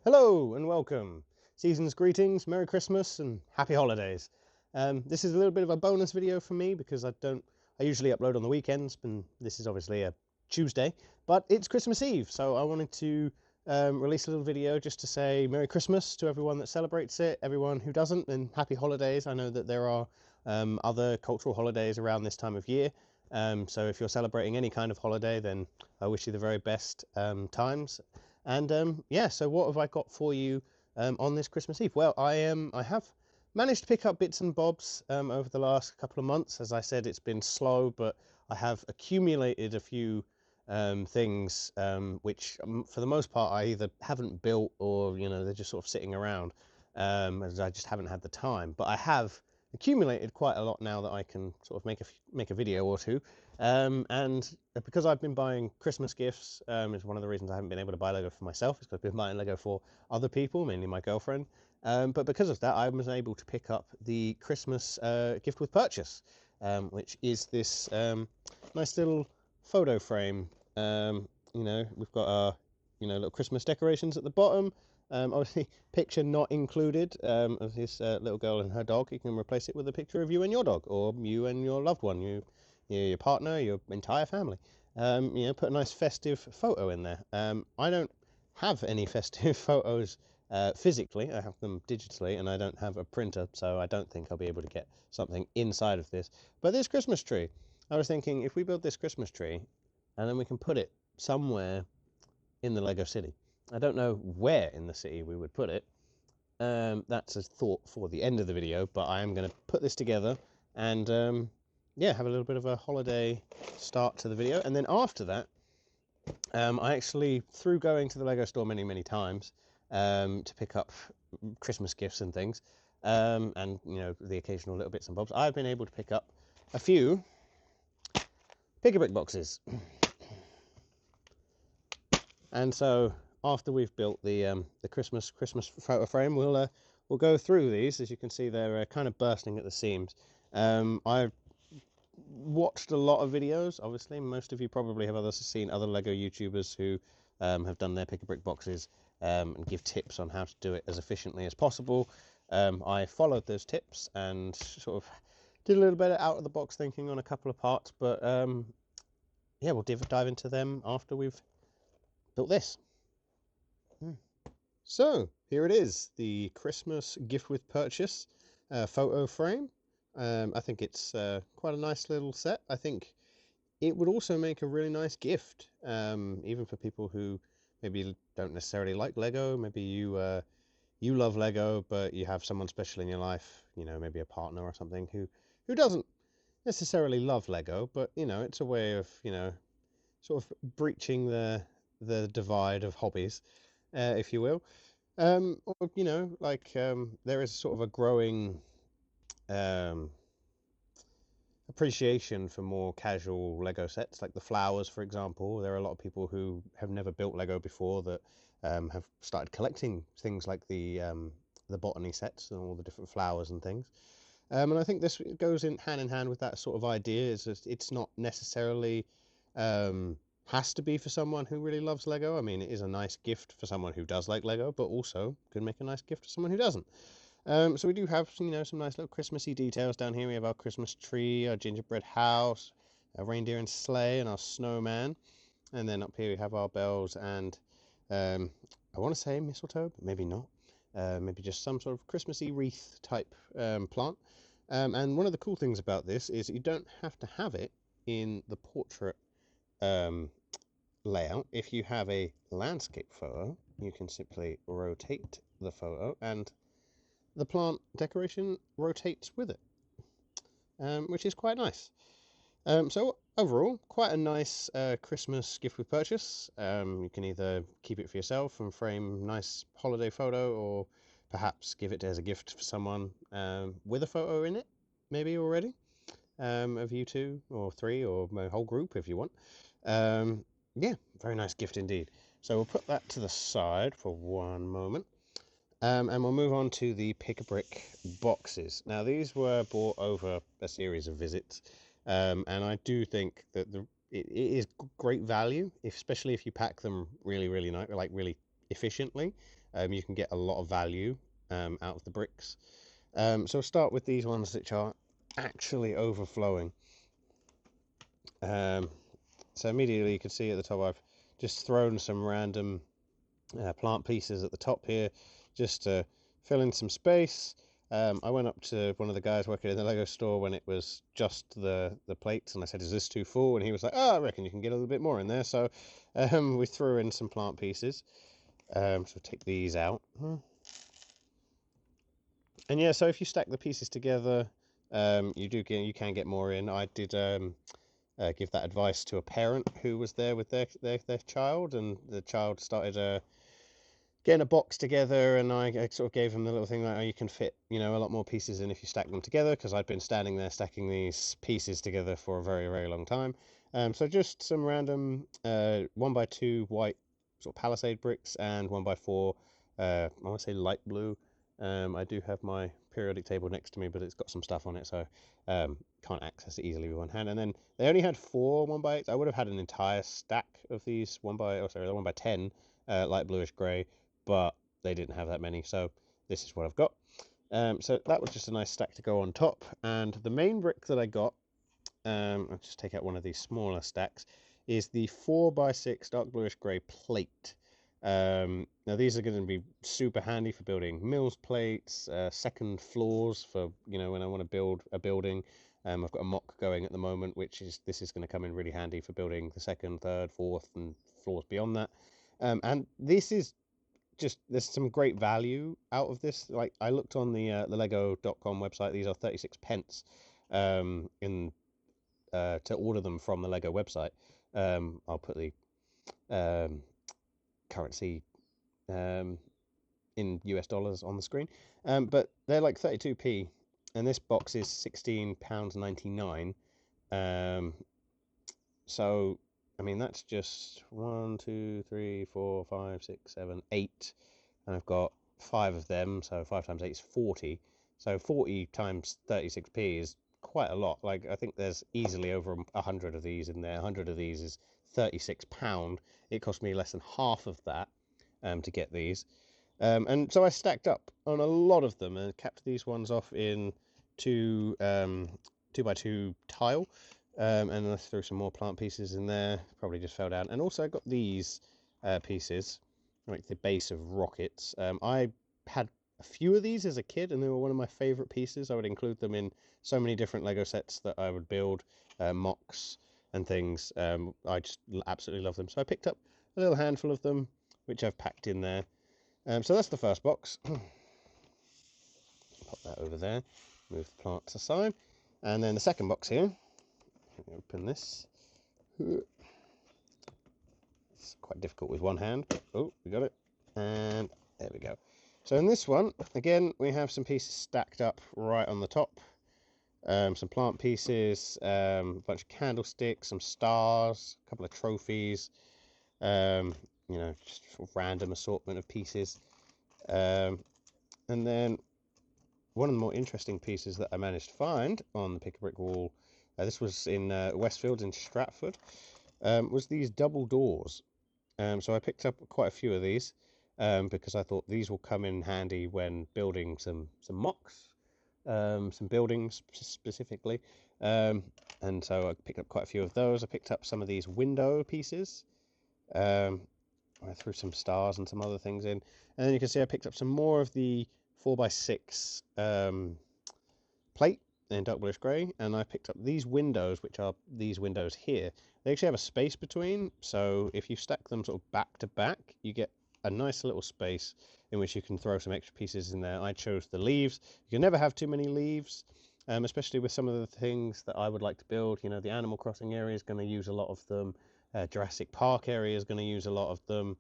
Hello and welcome. Season's greetings, Merry Christmas and Happy Holidays. This is a little bit of a bonus video for me because I usually upload on the weekends, and this is obviously a Tuesday, but it's Christmas Eve, so I wanted to release a little video just to say Merry Christmas to everyone that celebrates it, everyone who doesn't, and Happy Holidays. I know that there are other cultural holidays around this time of year, so if you're celebrating any kind of holiday, then I wish you the very best times. And yeah, so what have I got for you on this Christmas Eve? Well, I have managed to pick up bits and bobs over the last couple of months. As I said, it's been slow, but I have accumulated a few things which, for the most part, I either haven't built or they're just sort of sitting around, as I just haven't had the time. But I have accumulated quite a lot now that I can sort of make a video or two. And because I've been buying Christmas gifts, is one of the reasons I haven't been able to buy Lego for myself, is because I've been buying Lego for other people, mainly my girlfriend. But because of that, I was able to pick up the Christmas gift with purchase, which is this nice little photo frame. We've got our little Christmas decorations at the bottom. Obviously, picture not included of this little girl and her dog. You can replace it with a picture of you and your dog, or you and your loved one, your partner, your entire family. Put a nice festive photo in there. I don't have any festive photos physically. I have them digitally, and I don't have a printer, so I don't think I'll be able to get something inside of this. But this Christmas tree, I was thinking, if we build this Christmas tree, and then we can put it somewhere in the Lego city. I don't know where in the city we would put it. That's a thought for the end of the video, but I am going to put this together and yeah, have a little bit of a holiday start to the video. And then after that, I actually, through going to the Lego store many times to pick up Christmas gifts and things, and the occasional little bits and bobs, I've been able to pick up a few Pick-a-Brick boxes. And so after we've built the Christmas photo frame, we'll go through these. As you can see, they're kind of bursting at the seams. I've watched a lot of videos. Obviously, most of you probably have seen other Lego YouTubers who have done their Pick-a-Brick boxes and give tips on how to do it as efficiently as possible. I followed those tips and sort of did a little bit of out-of-the-box thinking on a couple of parts, but yeah, we'll dive into them after we've built this. So here it is, the Christmas gift with purchase photo frame. I think it's quite a nice little set. I think it would also make a really nice gift, even for people who maybe don't necessarily like Lego. Maybe you love Lego, but you have someone special in your life, maybe a partner or something who doesn't necessarily love Lego, but it's a way of sort of breaching the divide of hobbies, if you will. Or there is sort of a growing um, appreciation for more casual Lego sets, like the flowers, for example. There are a lot of people who have never built Lego before that have started collecting things like the botany sets and all the different flowers and things. And I think this goes in hand with that sort of idea. It's not necessarily has to be for someone who really loves Lego. I mean, it is a nice gift for someone who does like Lego, but also could make a nice gift for someone who doesn't. So we do have some nice little Christmassy details down here. We have our Christmas tree, our gingerbread house, our reindeer and sleigh, and our snowman. And then up here we have our bells and I want to say mistletoe, but maybe not. Maybe just some sort of Christmassy wreath type plant. And one of the cool things about this is you don't have to have it in the portrait layout. If you have a landscape photo, you can simply rotate the photo and the plant decoration rotates with it, which is quite nice. So overall, quite a nice Christmas gift with purchase. You can either keep it for yourself and frame a nice holiday photo, or perhaps give it as a gift for someone with a photo in it, maybe already, of you two or three or a whole group if you want. Yeah, very nice gift indeed. So we'll put that to the side for one moment. And we'll move on to the Pick-a-Brick boxes. Now, these were bought over a series of visits, and I do think that it is great value, especially if you pack them really nice, like really efficiently. You can get a lot of value out of the bricks. So we'll start with these ones which are actually overflowing. So immediately you can see at the top I've just thrown some random plant pieces at the top here just to fill in some space. I went up to one of the guys working in the Lego store when it was just the plates, and I said, is this too full? And he was like, oh, I reckon you can get a little bit more in there. So we threw in some plant pieces. So take these out. And yeah, so if you stack the pieces together, you can get more in. I did give that advice to a parent who was there with their child, and the child started getting a box together, and I sort of gave him the little thing like, oh, you can fit, you know, a lot more pieces in if you stack them together, because I'd been standing there stacking these pieces together for a very, very long time. So just some random 1x2 white sort of palisade bricks and 1x4, I want to say light blue. I do have my periodic table next to me, but it's got some stuff on it, so can't access it easily with one hand. And then they only had 4 1x8s. I would have had an entire stack of these 1x10 light bluish grey, but they didn't have that many, so this is what I've got. So that was just a nice stack to go on top. And the main brick that I got, I'll just take out one of these smaller stacks, is the 4x6 dark bluish grey plate. Now these are going to be super handy for building mills plates, second floors for, you know, when I want to build a building. I've got a mock going at the moment, this is going to come in really handy for building the second, third, fourth, and floors beyond that. And this is just, there's some great value out of this. Like, I looked on the lego.com website. These are 36 pence to order them from the Lego website. I'll put the currency in US dollars on the screen, but they're like 32p, and this box is £16.99. So I mean, that's just 1, 2, 3, 4, 5, 6, 7, 8, and I've got 5 of them, so 5 times 8 is 40. So 40 times 36p is quite a lot. Like, I think there's easily over 100 of these in there. 100 of these is £36. It cost me less than half of that to get these. And so I stacked up on a lot of them and capped these ones off in 2x2 tile. And I threw some more plant pieces in there, probably just fell down. And also I got these pieces, like the base of rockets. I had a few of these as a kid, and they were one of my favorite pieces. I would include them in so many different Lego sets that I would build, mocks and things. I just absolutely love them. So I picked up a little handful of them, which I've packed in there. So that's the first box. Pop that over there, move the plants aside. And then the second box here, open this. It's quite difficult with one hand. Oh, we got it. And there we go. So in this one, again, we have some pieces stacked up right on the top. Some plant pieces, a bunch of candlesticks, some stars, a couple of trophies, you know, just sort of random assortment of pieces. And then one of the more interesting pieces that I managed to find on the Pick a Brick wall, this was in Westfield in Stratford, was these double doors. So I picked up quite a few of these because I thought these will come in handy when building some mocks, some buildings specifically. And so I picked up quite a few of those. I picked up some of these window pieces. I threw some stars and some other things in. And then you can see I picked up some more of the 4x6 plate in dark bluish grey, and I picked up these windows, which are these windows here. They actually have a space between, so if you stack them sort of back to back, you get a nice little space in which you can throw some extra pieces in there. I chose the leaves. You can never have too many leaves, especially with some of the things that I would like to build. You know, the Animal Crossing area is going to use a lot of them. Jurassic Park area is going to use a lot of them.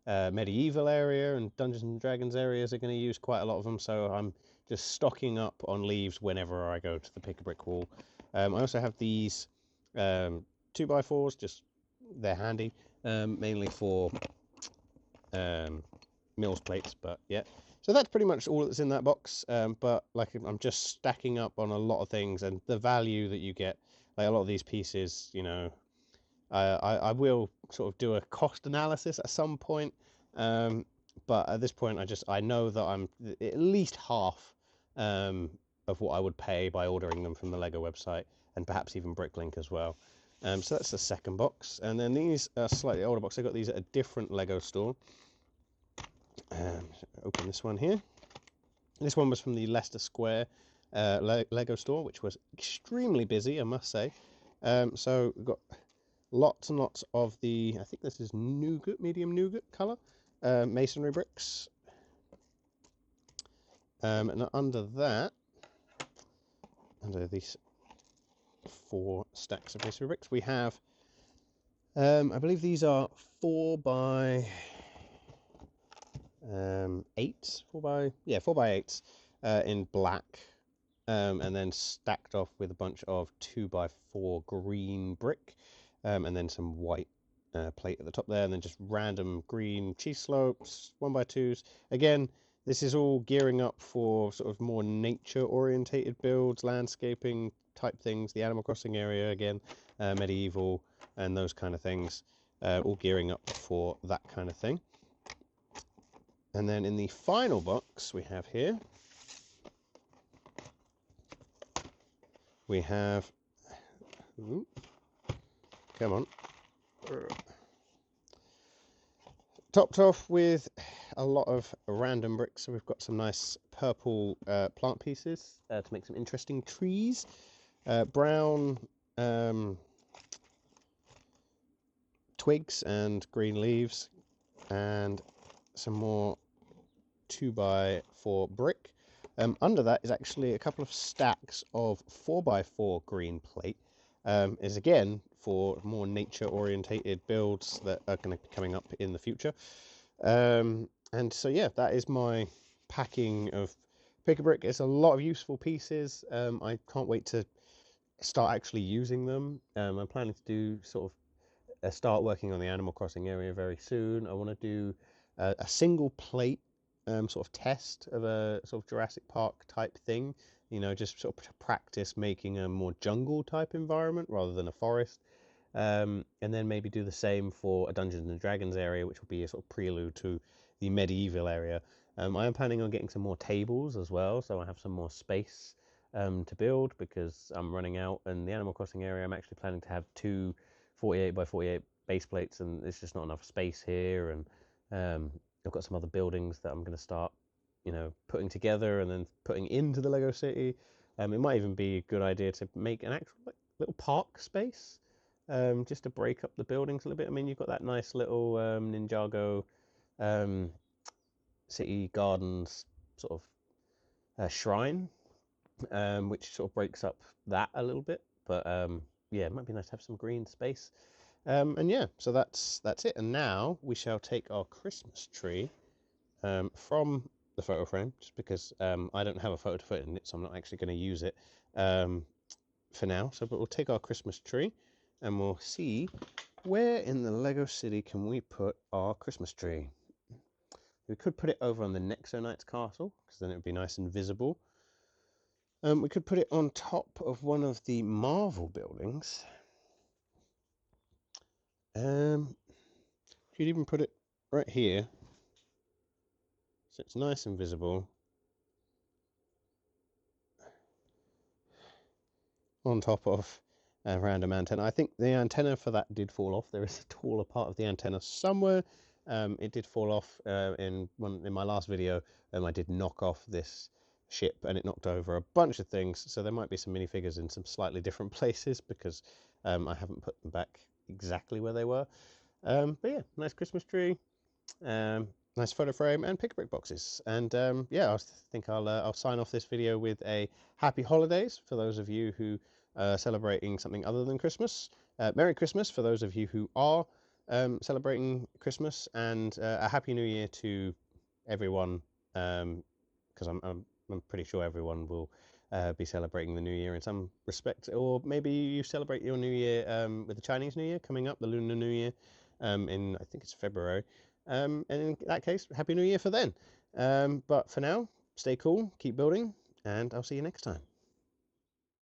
Medieval area and Dungeons and Dragons areas are going to use quite a lot of them, so I'm just stocking up on leaves whenever I go to the Pick a Brick wall. I also have these 2x4s, just they're handy, mainly for mills plates, but yeah. So that's pretty much all that's in that box, but like, I'm just stacking up on a lot of things, and the value that you get, like a lot of these pieces, you know, I will sort of do a cost analysis at some point, but at this point I know that I'm at least half of what I would pay by ordering them from the Lego website, and perhaps even Bricklink as well. So that's the second box, and then these are slightly older box. I got these at a different Lego store. Open this one here. This one was from the Leicester Square Lego store, which was extremely busy, I must say. So we've got lots and lots of the, I think this is nougat, medium nougat colour, masonry bricks. And under that, under these 4 stacks of masonry bricks, we have, I believe these are 4 by 8, 4 by 8s in black, and then stacked off with a bunch of 2 by 4 green brick, and then some white plate at the top there, and then just random green cheese slopes, 1 by 2s. Again, this is all gearing up for sort of more nature orientated builds, landscaping type things, the Animal Crossing area again, medieval and those kind of things, all gearing up for that kind of thing. And then in the final box we have here, we have, come on, topped off with a lot of random bricks. So we've got some nice purple plant pieces to make some interesting trees, brown twigs and green leaves, and some more 2 by 4 brick. Under that is actually a couple of stacks of 4 by 4 green plate. Is again for more nature orientated builds that are going to be coming up in the future. And so yeah, that is my packing of Pick-a-Brick. It's a lot of useful pieces. I can't wait to start actually using them. I'm planning to do sort of start working on the Animal Crossing area very soon. I want to do a single plate sort of test of a sort of Jurassic Park type thing, you know, just sort of practice making a more jungle type environment rather than a forest, and then maybe do the same for a Dungeons and Dragons area, which will be a sort of prelude to the medieval area. I am planning on getting some more tables as well, so I have some more space to build, because I'm running out. In the Animal Crossing area, I'm actually planning to have 2 48 by 48 base plates, and there's just not enough space here. And I've got some other buildings that I'm going to start, you know, putting together and then putting into the Lego City. It might even be a good idea to make an actual little park space, just to break up the buildings a little bit. I mean, you've got that nice little Ninjago city gardens sort of shrine, which sort of breaks up that a little bit. But yeah, it might be nice to have some green space. And yeah, so that's it. And now we shall take our Christmas tree from the photo frame, just because I don't have a photo to put in it, so I'm not actually going to use it for now. So, but we'll take our Christmas tree and we'll see where in the Lego City can we put our Christmas tree. We could put it over on the Nexo Knights castle, because then it would be nice and visible. We could put it on top of one of the Marvel buildings. Could even put it right here, so it's nice and visible, on top of a random antenna. I think the antenna for that did fall off. There is a taller part of the antenna somewhere. It did fall off in my last video. I did knock off this ship, and it knocked over a bunch of things. So there might be some minifigures in some slightly different places, because I haven't put them back exactly where they were. But yeah, nice Christmas tree, nice photo frame, and Pick-a-Brick boxes. And yeah, I think I'll sign off this video with a happy holidays for those of you who are celebrating something other than Christmas. Merry Christmas for those of you who are celebrating Christmas, and a Happy New Year to everyone, because I'm pretty sure everyone will be celebrating the New Year in some respect, or maybe you celebrate your New Year with the Chinese New Year coming up, the Lunar New Year, in, I think it's February, and in that case, Happy New Year for then. But for now, stay cool, keep building, and I'll see you next time.